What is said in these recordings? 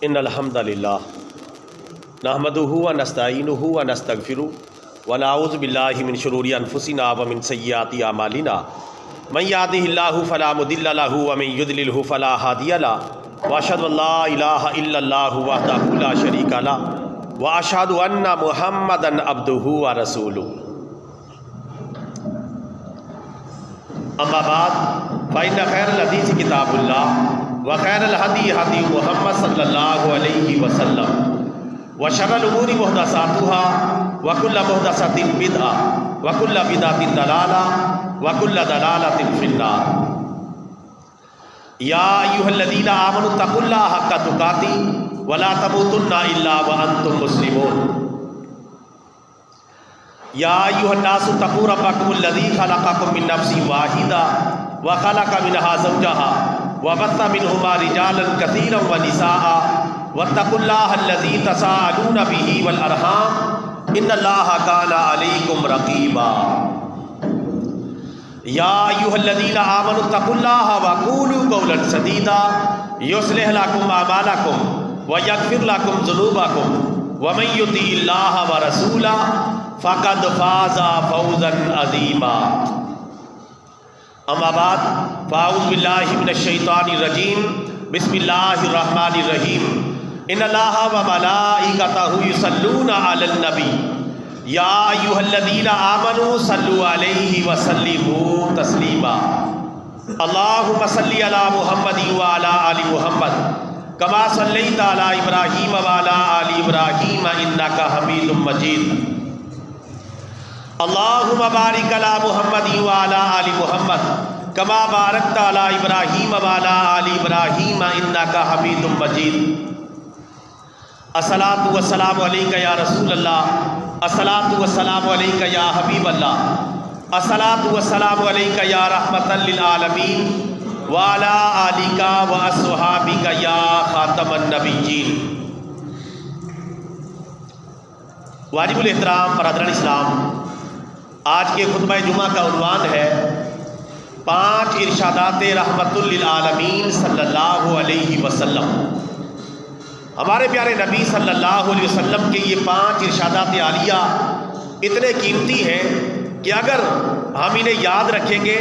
ان الحمد للہ نحمدہ ونستعینہ ونستغفرہ ونعوذ باللہ من شرور انفسنا ومن سیئات اعمالنا من یہدہ اللہ فلا مضل لہ ومن یضللہ فلا ہادی لہ واشہد ان لا الہ الا اللہ وحدہ لا شریک لہ واشہد ان محمدا عبدہ ورسولہ اما بعد فإن خیر الحدیث کتاب اللہ وخیر الہدی ہدی محمد صلی اللہ علیہ وسلم وشر الامور محدثاتها وکل محدثۃ بدعۃ وکل بدعۃ ضلالہ وکل ضلالۃ فی النار یا ایھا الذین آمنوا اتقوا اللہ حق تقاتہ ولا تموتن الا وانتم مسلمون یا ایھا الناس اتقوا ربکم الذی خلقکم من نفس واحدہ وخلق منها زوجها وبث منهما رجالا كثيرا ونساء واتقوا الله الذي تساءلون به والارحام ان الله كان عليكم رقيبا يا ايها الذين امنوا اتقوا الله وقولوا قولا سديدا يصلح لكم اعمالكم ويغفر لكم ذنوبكم ومن يطع الله ورسوله فقد فاز فوزا عظيما اما بعد فاعوذ باللہ من الشیطان الرجیم بسم اللہ الرحمن الرحیم ان اللہ وملائکتہ یصلون علی النبی یا ایھا الذین آمنوا صلوا علیہ وسلموا تسلیما اللہم صلی علی محمد وعلی آل محمد کما صلیت علی ابراہیم وعلی آل ابراہیم انک حمید مجید اللہم بارک علی محمد وعلی آل محمد کما بارکت علی ابراہیم وعلی آل ابراہیم انک حمید مجید الصلاۃ والسلام علیک یا رسول اللہ الصلاۃ والسلام علیک یا حبیب اللہ الصلاۃ والسلام علیک یا رحمۃ للعالمین وعلی آلک واصحابک یا خاتم النبیین واجب الاحترام برادران اسلام، آج کے خطبہ جمعہ کا عنوان ہے 5 ارشادات رحمت للعالمین صلی اللہ علیہ وسلم۔ ہمارے پیارے نبی صلی اللہ علیہ وسلم کے یہ 5 ارشادات عالیہ اتنے قیمتی ہیں کہ اگر ہم انہیں یاد رکھیں گے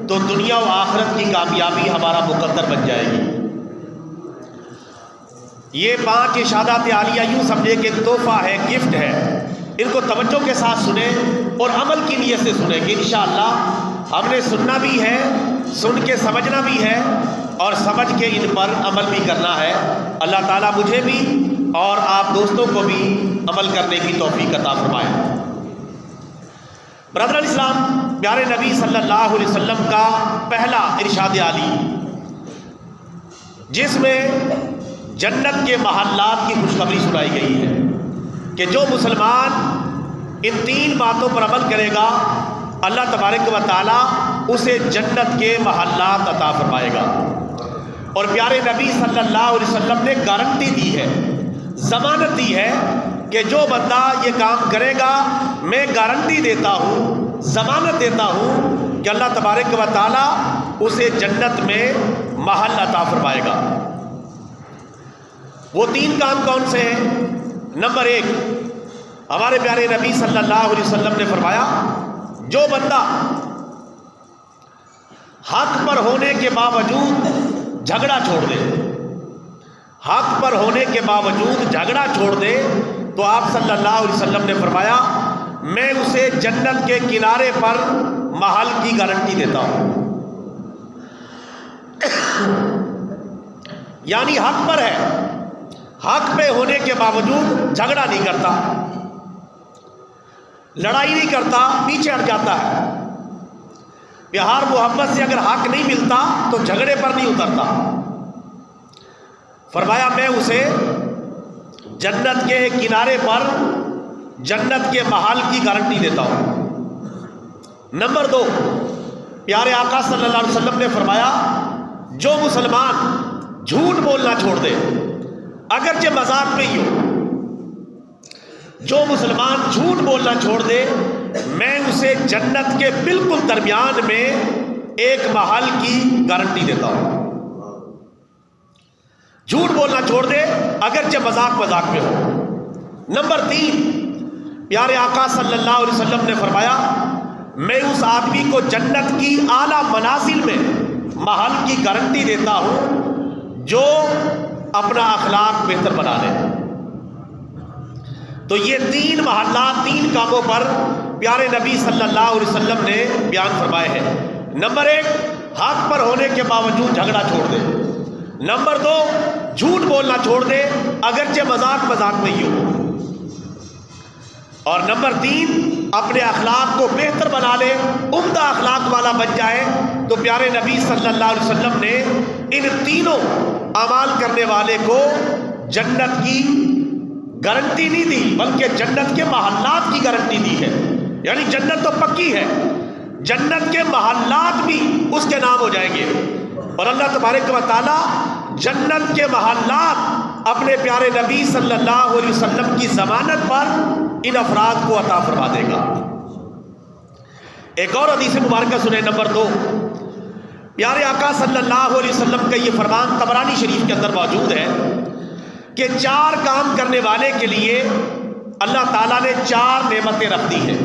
تو دنیا و آخرت کی کامیابی ہمارا مقدر بن جائے گی۔ یہ 5 ارشادات عالیہ یوں سمجھے کہ ایک تحفہ ہے، گفٹ ہے، ان کو توجہ کے ساتھ سنیں اور عمل کی نیت سے سنیں کہ انشاءاللہ ہم نے سننا بھی ہے، سن کے سمجھنا بھی ہے اور سمجھ کے ان پر عمل بھی کرنا ہے۔ اللہ تعالیٰ مجھے بھی اور آپ دوستوں کو بھی عمل کرنے کی توفیق عطا فرمائے۔ برادران اسلام، پیارے نبی صلی اللہ علیہ وسلم کا پہلا ارشاد عالی جس میں جنت کے محلات کی خوشخبری سنائی گئی ہے کہ جو مسلمان ان 3 باتوں پر عمل کرے گا اللہ تبارک و تعالیٰ اسے جنت کے محلات عطا فرمائے گا۔ اور پیارے نبی صلی اللہ علیہ وسلم نے گارنٹی دی ہے، ضمانت دی ہے کہ جو بندہ یہ کام کرے گا میں گارنٹی دیتا ہوں، ضمانت دیتا ہوں کہ اللہ تبارک و تعالیٰ اسے جنت میں محل عطا فرمائے گا۔ وہ 3 کام کون سے ہیں؟ نمبر 1، ہمارے پیارے نبی صلی اللہ علیہ وسلم نے فرمایا جو بندہ حق پر ہونے کے باوجود جھگڑا چھوڑ دے، حق پر ہونے کے باوجود جھگڑا چھوڑ دے تو آپ صلی اللہ علیہ وسلم نے فرمایا میں اسے جنت کے کنارے پر محل کی گارنٹی دیتا ہوں۔ یعنی حق پر ہے، حق پہ ہونے کے باوجود جھگڑا نہیں کرتا، لڑائی نہیں کرتا، پیچھے ہٹ جاتا ہے، پیار محبت سے اگر حق نہیں ملتا تو جھگڑے پر نہیں اترتا۔ فرمایا میں اسے جنت کے کنارے پر جنت کے محل کی گارنٹی دیتا ہوں۔ نمبر 2، پیارے آقا صلی اللہ علیہ وسلم نے فرمایا جو مسلمان جھوٹ بولنا چھوڑ دے اگرچہ مذاق میں ہی ہو، جو مسلمان جھوٹ بولنا چھوڑ دے میں اسے جنت کے بالکل درمیان میں ایک محل کی گارنٹی دیتا ہوں۔ جھوٹ بولنا چھوڑ دے اگرچہ مذاق مذاق میں ہو۔ نمبر 3، پیارے آقا صلی اللہ علیہ وسلم نے فرمایا میں اس آدمی کو جنت کی اعلیٰ منازل میں محل کی گارنٹی دیتا ہوں جو اپنا اخلاق بہتر بنا لے۔ تو یہ 3 محلات 3 کاموں پر پیارے نبی صلی اللہ علیہ وسلم نے بیان فرمائے ہیں۔ نمبر 1، حق پر ہونے کے باوجود جھگڑا چھوڑ دے۔ نمبر 2، جھوٹ بولنا چھوڑ دے اگرچہ مذاق مذاق میں ہی ہو۔ اور نمبر 3، اپنے اخلاق کو بہتر بنا لے، عمدہ اخلاق والا بن جائے۔ تو پیارے نبی صلی اللہ علیہ وسلم نے ان تینوں اعمال کرنے والے کو جنت کی گارنٹی نہیں دی بلکہ جنت کے محلات کی گارنٹی دی ہے۔ یعنی جنت تو پکی ہے، جنت کے محلات بھی اس کے نام ہو جائیں گے۔ اور اللہ تبارک و تعالی جنت کے محلات اپنے پیارے نبی صلی اللہ علیہ وسلم کی ضمانت پر ان افراد کو عطا فرما دے گا۔ ایک اور حدیث مبارکہ سنیں، نمبر 2، پیارے آقا صلی اللہ علیہ وسلم کا یہ فرمان طبرانی شریف کے اندر موجود ہے کہ 4 کام کرنے والے کے لیے اللہ تعالیٰ نے 4 نعمتیں رکھ دی ہیں۔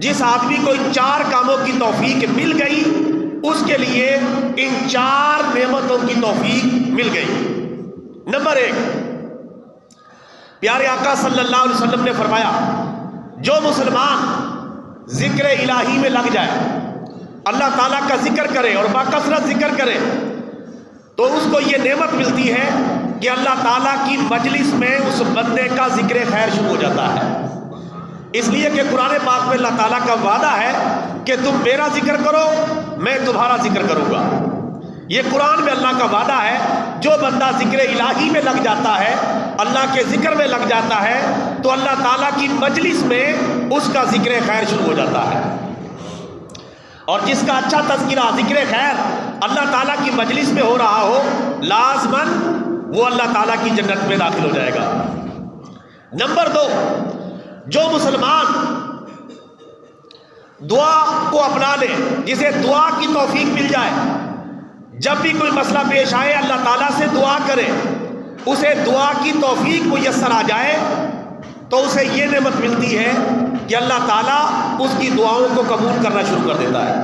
جس آدمی کو ان 4 کاموں کی توفیق مل گئی اس کے لیے ان 4 نعمتوں کی توفیق مل گئی۔ نمبر 1، پیارے آقا صلی اللہ علیہ وسلم نے فرمایا جو مسلمان ذکر الہی میں لگ جائے، اللہ تعالیٰ کا ذکر کرے اور باکثرت ذکر کرے، تو اس کو یہ نعمت ملتی ہے کہ اللہ تعالیٰ کی مجلس میں اس بندے کا ذکر خیر شروع ہو جاتا ہے۔ اس لیے کہ قرآن پاک میں اللہ تعالیٰ کا وعدہ ہے کہ تم میرا ذکر کرو میں تمہارا ذکر کروں گا۔ یہ قرآن میں اللہ کا وعدہ ہے، جو بندہ ذکر الہی میں لگ جاتا ہے، اللہ کے ذکر میں لگ جاتا ہے، تو اللہ تعالیٰ کی مجلس میں اس کا ذکر خیر شروع ہو جاتا ہے۔ اور جس کا اچھا تذکرہ ذکر خیر اللہ تعالیٰ کی مجلس میں ہو رہا ہو، لازماً وہ اللہ تعالیٰ کی جنت میں داخل ہو جائے گا۔ نمبر 2، جو مسلمان دعا کو اپنا لے، جسے دعا کی توفیق مل جائے، جب بھی کوئی مسئلہ پیش آئے اللہ تعالیٰ سے دعا کرے، اسے دعا کی توفیق میسر آ جائے، تو اسے یہ نعمت ملتی ہے کہ اللہ تعالیٰ اس کی دعاؤں کو قبول کرنا شروع کر دیتا ہے۔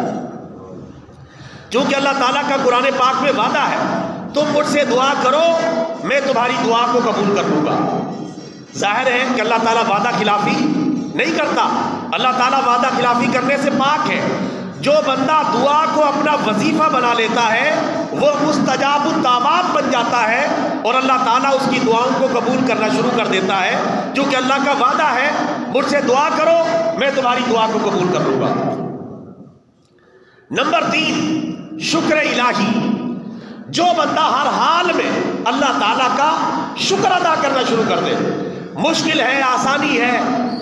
چونکہ اللہ تعالیٰ کا قرآن پاک میں وعدہ ہے تم مجھ سے دعا کرو میں تمہاری دعا کو قبول کر لوں گا۔ ظاہر ہے کہ اللہ تعالیٰ وعدہ خلافی نہیں کرتا، اللہ تعالیٰ وعدہ خلافی کرنے سے پاک ہے۔ جو بندہ دعا کو اپنا وظیفہ بنا لیتا ہے وہ مستجاب الدعوات بن جاتا ہے اور اللہ تعالیٰ اس کی دعاؤں کو قبول کرنا شروع کر دیتا ہے، کیونکہ اللہ کا وعدہ ہے مجھ سے دعا کرو میں تمہاری دعا کو قبول کر لوں گا۔ نمبر 3، شکر الہی۔ جو بندہ ہر حال میں اللہ تعالیٰ کا شکر ادا کرنا شروع کر دے، مشکل ہے آسانی ہے،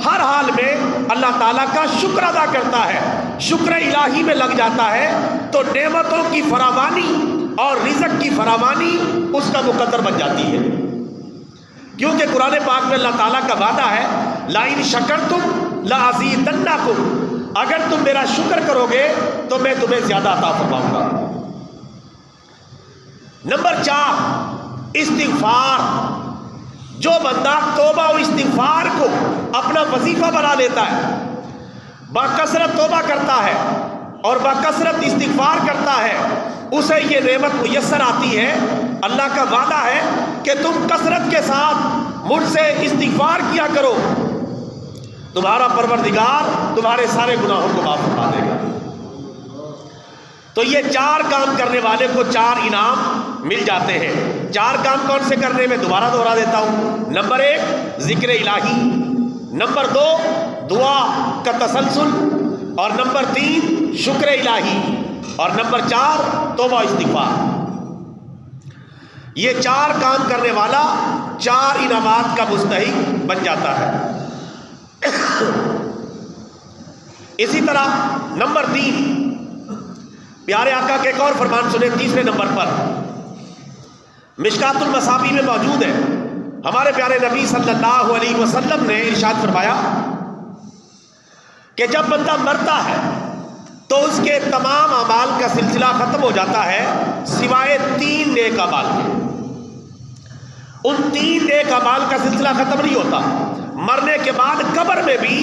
ہر حال میں اللہ تعالیٰ کا شکر ادا کرتا ہے، شکر الہی میں لگ جاتا ہے، تو نعمتوں کی فراوانی اور رزق کی فراوانی اس کا مقدر بن جاتی ہے۔ کیونکہ قرآن پاک میں اللہ تعالیٰ کا وعدہ ہے لَإِن شَكَرْتُمْ لَأَزِيدَنَّكُمْ، اگر تم میرا شکر کرو گے تو میں تمہیں زیادہ عطا فرماؤں گا۔ نمبر 4، استغفار۔ جو بندہ توبہ و استغفار کو اپنا وظیفہ بنا لیتا ہے، باکثرت توبہ کرتا ہے اور باکثرت استغفار کرتا ہے، اسے یہ نعمت میسر آتی ہے۔ اللہ کا وعدہ ہے کہ تم کثرت کے ساتھ مجھ سے استغفار کیا کرو، تمہارا پروردگار تمہارے سارے گناہوں کو معاف فرما دے گا۔ تو یہ 4 کام کرنے والے کو 4 انعام مل جاتے ہیں۔ 4 کام کون سے کرنے میں دوبارہ دوہرا دیتا ہوں۔ نمبر 1، ذکر الہی۔ نمبر 2، دعا کا تسلسل۔ اور نمبر 3، شکر الہی۔ اور نمبر 4، توبہ استغفار۔ یہ 4 کام کرنے والا 4 انعامات کا مستحق بن جاتا ہے۔ اسی طرح نمبر 3، پیارے آقا کے ایک اور فرمان سنیں، تیسرے نمبر پر مشکات المصابیح میں موجود ہے۔ ہمارے پیارے نبی صلی اللہ علیہ وسلم نے ارشاد فرمایا کہ جب بندہ مرتا ہے تو اس کے تمام اعمال کا سلسلہ ختم ہو جاتا ہے سوائے 3 نیک اعمال کے۔ ان 3 نیک اعمال کا سلسلہ ختم نہیں ہوتا، مرنے کے بعد قبر میں بھی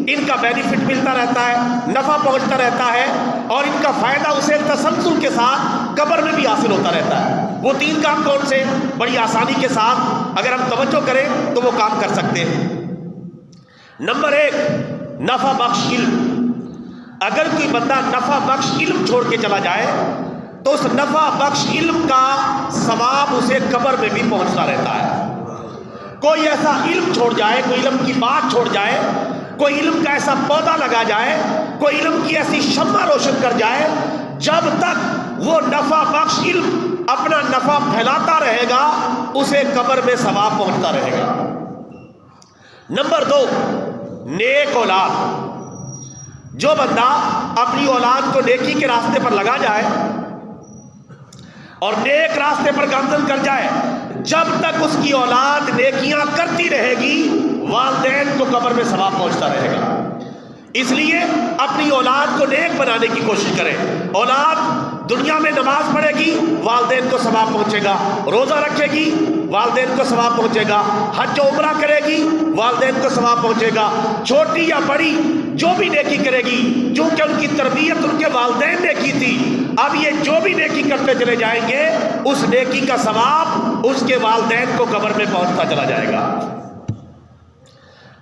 ان کا بینیفٹ ملتا رہتا ہے، نفع پہنچتا رہتا ہے، اور ان کا فائدہ اسے تسلسل کے ساتھ قبر میں بھی حاصل ہوتا رہتا ہے۔ وہ 3 کام کون سے؟ بڑی آسانی کے ساتھ اگر ہم توجہ کریں تو وہ کام کر سکتے ہیں۔ نمبر 1، نفع بخش علم۔ اگر کوئی بندہ نفع بخش علم چھوڑ کے چلا جائے تو اس نفع بخش علم کا ثواب اسے قبر میں بھی پہنچتا رہتا ہے۔ کوئی ایسا علم چھوڑ جائے، کوئی علم کی بات چھوڑ جائے، کوئی علم کا ایسا پودا لگا جائے، کوئی علم کی ایسی شمع روشن کر جائے، جب تک وہ نفع بخش علم اپنا نفع پھیلاتا رہے گا اسے قبر میں ثواب پہنچتا رہے گا۔ نمبر 2، نیک اولاد۔ جو بندہ اپنی اولاد کو نیکی کے راستے پر لگا جائے اور نیک راستے پر گامزن کر جائے، جب تک اس کی اولاد نیکیاں کرتی رہے گی والدین کو قبر میں ثواب پہنچتا رہے گا۔ اس لیے اپنی اولاد کو نیک بنانے کی کوشش کریں۔ اولاد دنیا میں نماز پڑھے گی والدین کو ثواب پہنچے گا، روزہ رکھے گی والدین کو ثواب پہنچے گا، حج و عمرہ کرے گی والدین کو ثواب پہنچے گا، چھوٹی یا بڑی جو بھی نیکی کرے گی، چونکہ ان کی تربیت ان کے والدین نے کی تھی، اب یہ جو بھی نیکی کرتے چلے جائیں گے اس نیکی کا ثواب اس کے والدین کو قبر میں پہنچتا چلا جائے گا۔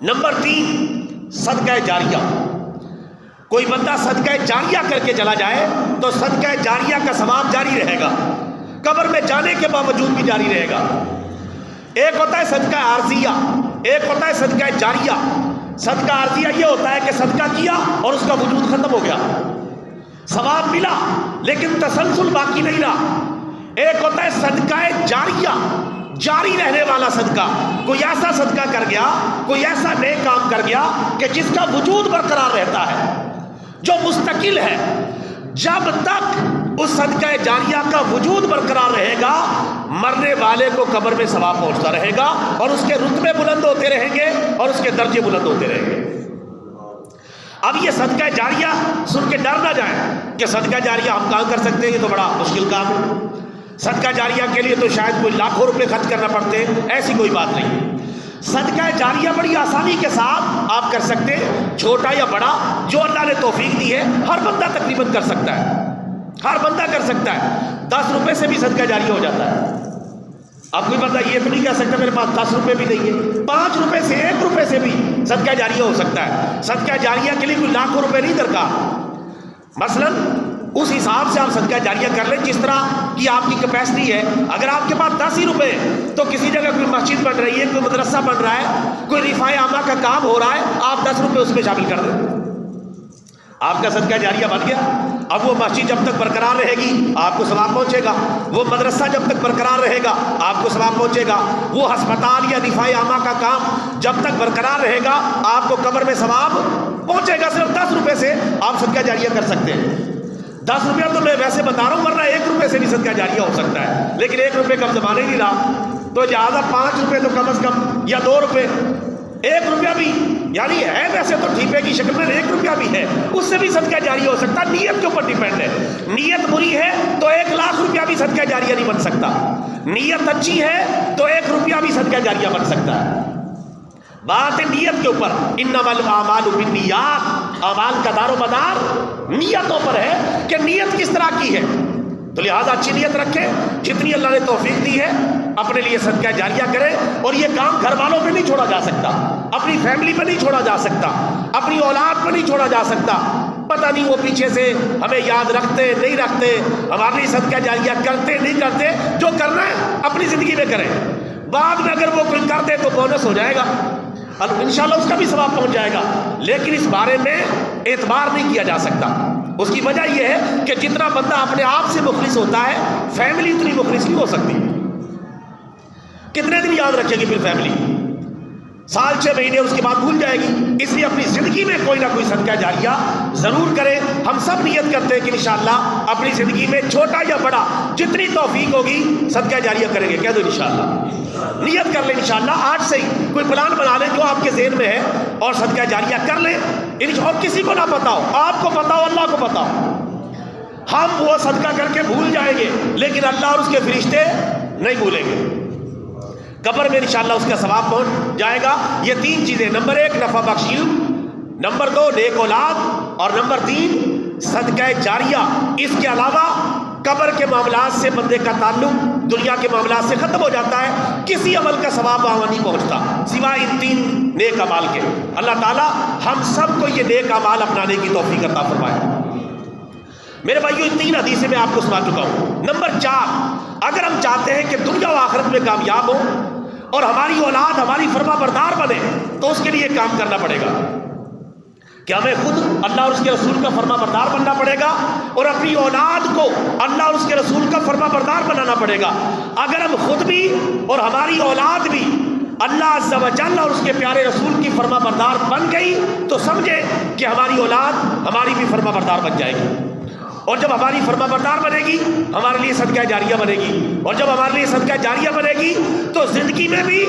نمبر 3، صدقہ جاریہ۔ کوئی بندہ صدقہ جاریہ کر کے چلا جائے تو صدقہ جاریہ کا ثواب جاری رہے گا، قبر میں جانے کے باوجود بھی جاری رہے گا۔ ایک ہوتا ہے صدقہ عارضیہ، ایک ہوتا ہے صدقہ جاریہ۔ صدقہ عارضیہ یہ ہوتا ہے کہ صدقہ کیا اور اس کا وجود ختم ہو گیا، ثواب ملا لیکن تسلسل باقی نہیں رہا۔ ایک ہوتا ہے صدقہ جاریہ، جاری رہنے والا صدقہ۔ کوئی ایسا صدقہ کر گیا، کوئی ایسا نیک کام کر گیا کہ جس کا وجود برقرار رہتا ہے، جو مستقل ہے، جب تک اس صدقہ جاریہ کا وجود برقرار رہے گا مرنے والے کو قبر میں ثواب پہنچتا رہے گا، اور اس کے رتبے بلند ہوتے رہیں گے اور اس کے درجے بلند ہوتے رہیں گے۔ اب یہ صدقہ جاریہ سن کے ڈر نہ جائیں کہ صدقہ جاریہ ہم کہاں کر سکتے ہیں، یہ تو بڑا مشکل کام ہے، صدقہ جاریہ کے لیے تو شاید کوئی لاکھوں روپے خرچ کرنا پڑتے ہیں۔ ایسی کوئی بات نہیں، صدقہ جاریہ بڑی آسانی کے ساتھ آپ کر سکتے ہیں، چھوٹا یا بڑا جو اللہ نے توفیق دی ہے ہر بندہ تقریباً کر سکتا ہے، ہر بندہ کر سکتا ہے۔ 10 روپے سے بھی صدقہ جاریہ ہو جاتا ہے۔ اب کوئی بندہ یہ تو نہیں کہہ سکتا میرے پاس 10 روپے بھی نہیں ہے، 5 روپے سے 1 روپے سے بھی صدقہ جاریہ ہو سکتا ہے۔ صدقہ جاریہ کے لیے کوئی لاکھوں روپے نہیں درکار، مثلاً اس حساب سے آپ صدقہ جاریہ کر لیں جس طرح کی آپ کی کیپیسٹی ہے۔ اگر آپ کے پاس 10 ہی روپے تو کسی جگہ کوئی مسجد بن رہی ہے، کوئی مدرسہ بن رہا ہے، کوئی رفاع عامہ کا کام ہو رہا ہے، آپ 10 روپے اس میں شامل کر دیں، آپ کا صدقہ جاریہ بن گیا۔ اب وہ مسجد جب تک برقرار رہے گی آپ کو ثواب پہنچے گا، وہ مدرسہ جب تک برقرار رہے گا آپ کو ثواب پہنچے گا، وہ ہسپتال یا رفاع عامہ کا کام جب تک برقرار رہے گا آپ کو قبر میں ثواب پہنچے گا۔ صرف 10 روپے سے آپ صدقہ جاریہ کر سکتے ہیں۔ 10 روپیہ تو میں ویسے بتا رہا ہوں، ورنہ 1 روپے سے بھی صدقہ جاریہ ہو سکتا ہے، لیکن 1 روپے کا زمانہ ہی نہیں رہا، تو لہٰذا 5 روپے تو کم از کم یا 2 روپے، 1 روپیہ بھی یعنی ہے ویسے تو ٹھیپے کی شکل میں 1 روپیہ بھی ہے، اس سے بھی صدقہ جاریہ ہو سکتا ہے۔ نیت کے اوپر ڈیپینڈ ہے، نیت بری ہے تو 1 لاکھ روپیہ بھی صدقہ جاریہ نہیں بن سکتا، نیت اچھی ہے تو 1 روپیہ بھی صدقہ جاریہ بن سکتا ہے۔ بات ہے نیت کے اوپر، انما الاعمال بالنیات، اعمال کا دار و مدار نیتوں پر ہے کہ نیت کس طرح کی ہے، تو لہٰذا اچھی نیت رکھیں، جتنی اللہ نے توفیق دی ہے اپنے لیے صدقہ جاریہ کریں۔ اور یہ کام گھر والوں پہ نہیں چھوڑا جا سکتا، اپنی فیملی پہ نہیں چھوڑا جا سکتا، اپنی اولاد پہ نہیں چھوڑا جا سکتا۔ پتہ نہیں وہ پیچھے سے ہمیں یاد رکھتے نہیں رکھتے، ہمارے لیے صدقہ جاریہ کرتے نہیں کرتے، جو کرنا ہے اپنی زندگی میں کریں، بعد میں اگر وہ کوئی کر دے تو بونس ہو جائے گا، انشاءاللہ اس کا بھی ثواب پہنچ جائے گا، لیکن اس بارے میں اعتبار نہیں کیا جا سکتا۔ اس کی وجہ یہ ہے کہ جتنا بندہ اپنے آپ سے مخلص ہوتا ہے فیملی اتنی مخلص نہیں ہو سکتی۔ کتنے دن یاد رکھے گی پھر فیملی؟ سال 6 مہینے اس کے بعد بھول جائے گی۔ اس لیے اپنی زندگی میں کوئی نہ کوئی صدقہ جاریہ ضرور کریں۔ ہم سب نیت کرتے ہیں کہ انشاءاللہ اپنی زندگی میں چھوٹا یا بڑا جتنی توفیق ہوگی صدقہ جاریہ کریں گے۔ کہہ دو انشاءاللہ، نیت کر لیں انشاءاللہ، آج سے ہی کوئی پلان بنا لیں جو آپ کے ذہن میں ہے اور صدقہ جاریہ کر لیں۔ اور کسی کو نہ پتا ہو، آپ کو پتا ہو، اللہ کو پتا ہو۔ ہم وہ صدقہ کر کے بھول جائیں گے لیکن اللہ اور اس کے فرشتے نہیں بھولیں گے۔ قبر میں انشاءاللہ اس کا ثواب پہنچ جائے گا۔ یہ 3 چیزیں، نمبر 1 نفع بخش علم، نمبر 2 نیک اولاد، اور نمبر 3 صدقہ جاریہ۔ اس کے علاوہ قبر کے معاملات سے بندے کا تعلق دنیا کے معاملات سے ختم ہو جاتا ہے، کسی عمل کا ثواب وہاں نہیں پہنچتا سوائے ان 3 نیک اعمال کے۔ اللہ تعالی ہم سب کو یہ نیک اعمال اپنانے کی توفیق عطا فرمائے۔ میرے بھائیو، 3 حدیثیں میں آپ کو سنا چکا ہوں۔ نمبر 4، اگر ہم چاہتے ہیں کہ دنیا و آخرت میں کامیاب ہو اور ہماری اولاد ہماری فرما بردار بنے، تو اس کے لیے کام کرنا پڑے گا کہ ہمیں خود اللہ اور اس کے رسول کا فرما بردار بننا پڑے گا، اور اپنی اولاد کو اللہ اور اس کے رسول کا فرما بردار بنانا پڑے گا۔ اگر ہم خود بھی اور ہماری اولاد بھی اللہ عز و جل اور اس کے پیارے رسول کی فرما بردار بن گئی، تو سمجھے کہ ہماری اولاد ہماری بھی فرما بردار بن جائے گی، اور جب ہماری فرما بردار بنے گی ہمارے لیے صدقہ جاریہ بنے گی، اور جب ہمارے لیے صدقہ جاریہ بنے گی تو زندگی میں بھی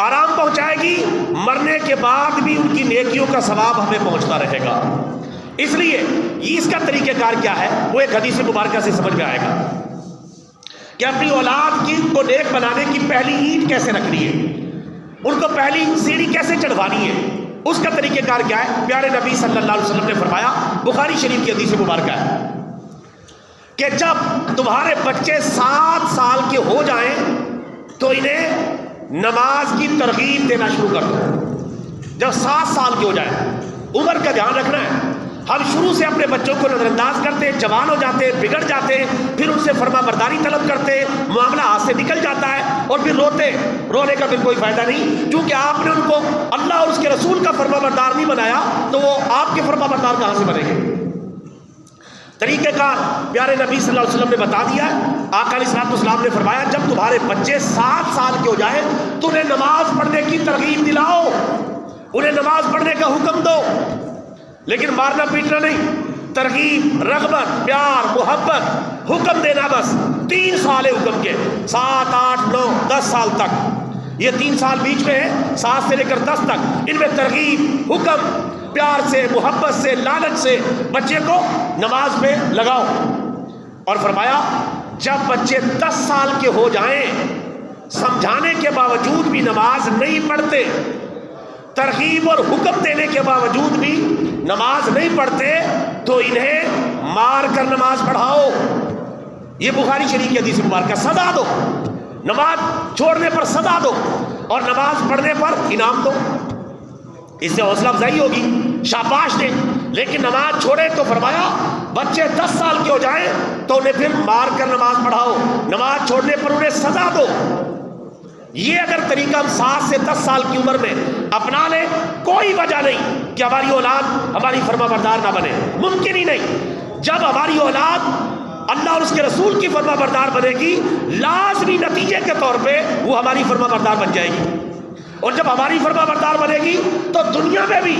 آرام پہنچائے گی، مرنے کے بعد بھی ان کی نیکیوں کا ثواب ہمیں پہنچتا رہے گا۔ اس لیے اس کا طریقہ کار کیا ہے، وہ ایک حدیث مبارکہ سے سمجھ میں آئے گا کہ اپنی اولاد کو نیک بنانے کی پہلی اینٹ کیسے رکھنی ہے، ان کو پہلی سیڑھی کیسے چڑھوانی ہے، اس کا طریقہ کار کیا ہے۔ پیارے نبی صلی اللہ علیہ وسلم نے فرمایا، بخاری شریف کی حدیث مبارکہ ہے، کہ جب تمہارے بچے 7 سال کے ہو جائیں تو انہیں نماز کی ترغیب دینا شروع کر دو۔ جب 7 سال کے ہو جائیں، عمر کا دھیان رکھنا ہے۔ ہم شروع سے اپنے بچوں کو نظر انداز کرتے ہیں، جوان ہو جاتے ہیں، بگڑ جاتے ہیں، پھر ان سے فرما برداری طلب کرتے ہیں، معاملہ ہاتھ سے نکل جاتا ہے، اور پھر رونے کا پھر کوئی فائدہ نہیں، کیونکہ آپ نے ان کو اللہ اور اس کے رسول کا فرما بردار نہیں بنایا، تو وہ آپ کے فرما بردار کہاں سے بنیں گے۔ طریقہ کار پیارے نبی صلی اللہ علیہ وسلم نے بتا دیا ہے۔ آقا علیہ الصلوۃ والسلام نے فرمایا، جب تمہارے بچے 7 سال کے ہو جائیں تو انہیں نماز پڑھنے کی ترغیب دلاؤ، انہیں نماز پڑھنے کا حکم دو، لیکن مارنا پیٹنا نہیں، ترغیب، رغبت، پیار، محبت، حکم دینا۔ بس 3 سال ہے حکم کے، 7، 8، 9، 10 سال تک، یہ 3 سال بیچ میں ہے، 7 سے لے کر 10 تک، ان میں ترغیب، حکم، پیار سے، محبت سے، لالچ سے بچے کو نماز میں لگاؤ۔ اور فرمایا جب بچے 10 سال کے ہو جائیں، سمجھانے کے باوجود بھی نماز نہیں پڑھتے، ترغیب اور حکم دینے کے باوجود بھی نماز نہیں پڑھتے، تو انہیں مار کر نماز پڑھاؤ۔ یہ بخاری شریف کی حدیث مبارکہ، سزا دو، نماز چھوڑنے پر سزا دو اور نماز پڑھنے پر انعام دو، اس سے حوصلہ افزائی ہوگی، شاباش دیں۔ لیکن نماز چھوڑے تو فرمایا بچے 10 سال کے ہو جائیں تو انہیں پھر مار کر نماز پڑھاؤ، نماز چھوڑنے پر انہیں سزا دو۔ یہ اگر طریقہ ہم 7 سے 10 سال کی عمر میں اپنا لیں، کوئی وجہ نہیں کہ ہماری اولاد ہماری فرما بردار نہ بنے، ممکن ہی نہیں۔ جب ہماری اولاد اللہ اور اس کے رسول کی فرما بردار بنے گی، لازمی نتیجے کے طور پہ وہ ہماری فرما بردار بن جائے گی، اور جب ہماری فرما بردار بنے گی تو دنیا میں بھی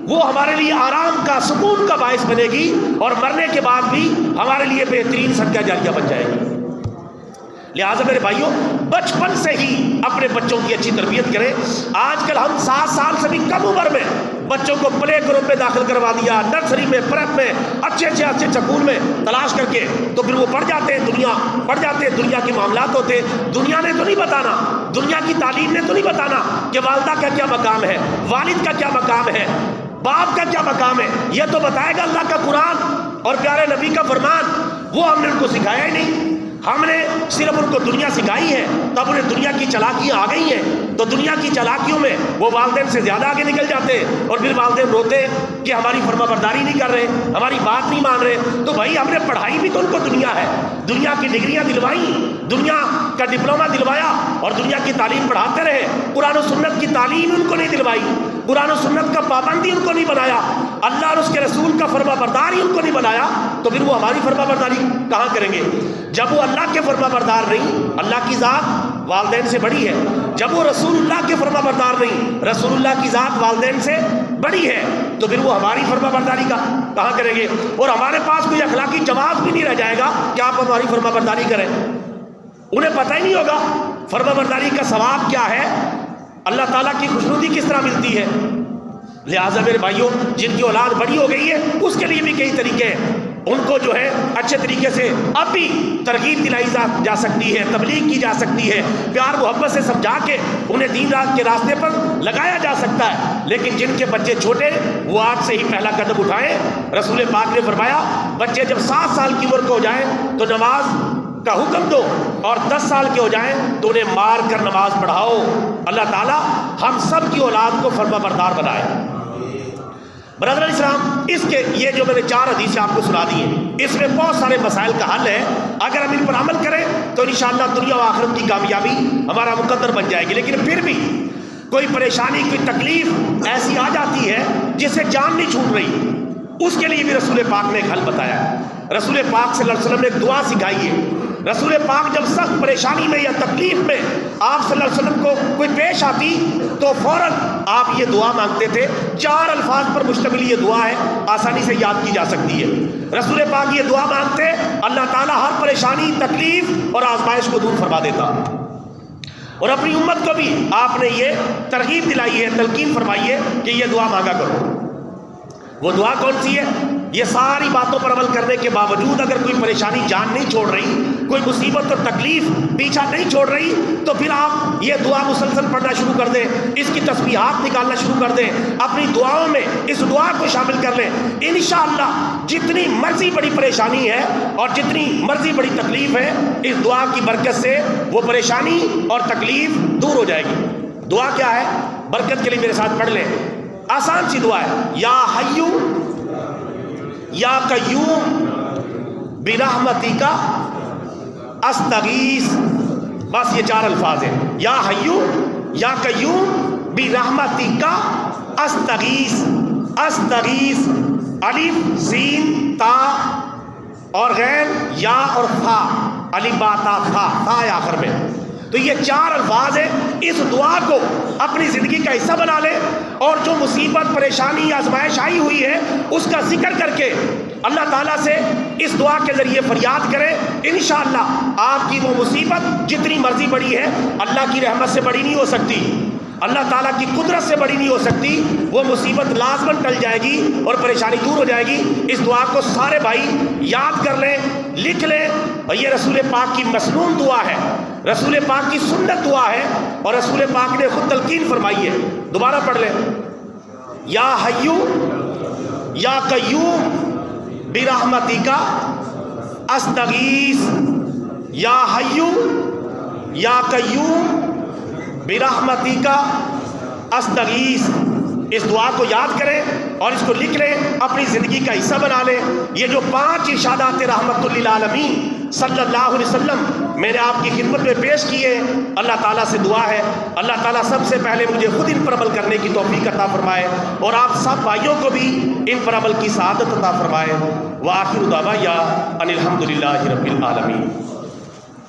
وہ ہمارے لیے آرام کا، سکون کا باعث بنے گی، اور مرنے کے بعد بھی ہمارے لیے بہترین صدقہ جاریہ بن جائے گی۔ لہٰذا میرے بھائیوں، بچپن سے ہی اپنے بچوں کی اچھی تربیت کریں۔ آج کل ہم 7 سال سے بھی کم عمر میں بچوں کو پلے گروپ میں داخل کروا دیا، نرسری میں، پریپ میں، اچھے سکول میں تلاش کر کے، تو پھر وہ پڑھ جاتے ہیں، دنیا کے معاملات ہوتے ہیں۔ دنیا نے تو نہیں بتانا، دنیا کی تعلیم نے تو نہیں بتانا کہ والدہ کا کیا مقام ہے، والد کا کیا مقام ہے، باپ کا کیا مقام ہے، یہ تو بتائے گا اللہ کا قرآن اور پیارے نبی کا فرمان۔ وہ ہم نے ان کو سکھایا ہی نہیں، ہم نے صرف ان کو دنیا سکھائی ہے، تب انہیں دنیا کی چالاکیاں آ گئی ہیں، تو دنیا کی چالاکیوں میں وہ والدین سے زیادہ آگے نکل جاتے ہیں، اور پھر والدین روتے ہیں کہ ہماری فرما برداری نہیں کر رہے، ہماری بات نہیں مان رہے۔ تو بھائی ہم نے پڑھائی بھی تو ان کو دنیا ہے، دنیا کی ڈگریاں دلوائی، دنیا کا ڈپلوما دلوایا، اور دنیا کی تعلیم پڑھاتے رہے، قرآن و سنت کی تعلیم ان کو نہیں دلوائی، قرآن و سنت کا پابندی ان کو نہیں بنایا، اللہ اور اس کے رسول کا فرما برداری ان کو نہیں بنایا، تو پھر وہ ہماری فرما برداری کہاں کریں گے؟ جب وہ اللہ کے فرما بردار نہیں، اللہ کی ذات والدین سے بڑی ہے، جب وہ رسول اللہ کے فرما بردار نہیں، رسول اللہ کی ذات والدین سے بڑی ہے، تو پھر وہ ہماری فرما برداری کا کہاں کریں گے؟ اور ہمارے پاس کوئی اخلاقی جواز بھی نہیں رہ جائے گا کہ آپ ہماری فرما برداری کریں۔ انہیں پتہ ہی نہیں ہوگا فرما برداری کا ثواب کیا ہے، اللہ تعالیٰ کی خوشنودی کس طرح ملتی ہے۔ لہٰذا میرے بھائیوں، جن کی اولاد بڑی ہو گئی ہے اس کے لیے بھی کئی طریقے ہیں۔ ان کو جو ہے اچھے طریقے سے اب بھی ترغیب دلائی جا سکتی ہے، تبلیغ کی جا سکتی ہے، پیار محبت سے سمجھا کے انہیں دین رات کے راستے پر لگایا جا سکتا ہے۔ لیکن جن کے بچے چھوٹے وہ آج سے ہی پہلا قدم اٹھائیں۔ رسول پاک نے فرمایا بچے جب 7 سال کی عمر کے ہو جائیں تو نماز کا حکم دو، اور 10 سال کے ہو جائیں تو انہیں مار کر نماز پڑھاؤ۔ اللہ تعالی ہم سب کی اولاد کو فرما بردار بنائے۔ برادران اسلام، اس کے یہ جو میں نے 4 حدیثیں آپ کو سنا دی ہیں، اس میں بہت سارے مسائل کا حل ہے۔ اگر ہم ان پر عمل کریں تو انشاءاللہ دنیا و آخرت کی کامیابی ہمارا مقدر بن جائے گی۔ لیکن پھر بھی کوئی پریشانی، کوئی تکلیف ایسی آ جاتی ہے جس سے جان نہیں چھوٹ رہی، اس کے لیے بھی رسول پاک نے ایک حل بتایا ہے۔ رسول پاک صلی اللہ علیہ وسلم نے ایک دعا سکھائی ہے۔ رسول پاک جب سخت پریشانی میں یا تکلیف میں آپ صلی اللہ علیہ وسلم کو کوئی پیش آتی تو فوراً آپ یہ دعا مانگتے تھے۔ 4 الفاظ پر مشتمل یہ دعا ہے، آسانی سے یاد کی جا سکتی ہے۔ رسول پاک یہ دعا مانگتے، اللہ تعالیٰ ہر پریشانی، تکلیف اور آزمائش کو دور فرما دیتا۔ اور اپنی امت کو بھی آپ نے یہ ترغیب دلائی ہے، تلقین فرمائی ہے کہ یہ دعا مانگا کرو۔ وہ دعا کون سی ہے؟ یہ ساری باتوں پر عمل کرنے کے باوجود اگر کوئی پریشانی جان نہیں چھوڑ رہی، کوئی مصیبت اور تکلیف پیچھا نہیں چھوڑ رہی، تو پھر آپ یہ دعا مسلسل پڑھنا شروع کر دیں، اس کی تسبیحات نکالنا شروع کر دیں، اپنی دعاؤں میں اس دعا کو شامل کر لیں۔ انشاءاللہ جتنی مرضی بڑی پریشانی ہے اور جتنی مرضی بڑی تکلیف ہے، اس دعا کی برکت سے وہ پریشانی اور تکلیف دور ہو جائے گی۔ دعا کیا ہے؟ برکت کے لیے میرے ساتھ پڑھ لیں، آسان سی دعا ہے۔ یا حیو یا قیوم برحمتک استغیث، بس یہ 4 الفاظ ہیں۔ یا حیو یا قیوم برحمتک استغیث۔ استغیث الف سین تا اور غین، یا اور فا، الف با تا فا، فا ہے آخر میں۔ تو یہ 4 الفاظ ہیں۔ اس دعا کو اپنی زندگی کا حصہ بنا لیں، اور جو مصیبت، پریشانی، آزمائش آئی ہوئی ہے اس کا ذکر کر کے اللہ تعالیٰ سے اس دعا کے ذریعے فریاد کریں۔ انشاءاللہ آپ کی وہ مصیبت جتنی مرضی بڑی ہے، اللہ کی رحمت سے بڑی نہیں ہو سکتی، اللہ تعالیٰ کی قدرت سے بڑی نہیں ہو سکتی۔ وہ مصیبت لازماً ٹل جائے گی اور پریشانی دور ہو جائے گی۔ اس دعا کو سارے بھائی یاد کر لیں، لکھ لیں، اور یہ رسول پاک کی مسنون دعا ہے، رسول پاک کی سنت دعا ہے، اور رسول پاک نے خود تلقین فرمائی ہے۔ دوبارہ پڑھ لیں، یا حیو یا قیوم برحمتک استغیث، یا حیو یا قیوم برحمتک استغیث۔ اس دعا کو یاد کریں اور اس کو لکھ لیں، اپنی زندگی کا حصہ بنا لیں۔ یہ جو 5 ارشادات رحمت للعالمین صلی اللہ علیہ وسلم میں نے آپ کی خدمت میں پیش کیے، اللہ تعالیٰ سے دعا ہے اللہ تعالیٰ سب سے پہلے مجھے خود ان پر عمل کرنے کی توفیق عطا فرمائے، اور آپ سب بھائیوں کو بھی ان پر عمل کی سعادت عطا فرمائے۔ وآخر دعوانا ان الحمد للہ رب العالمین۔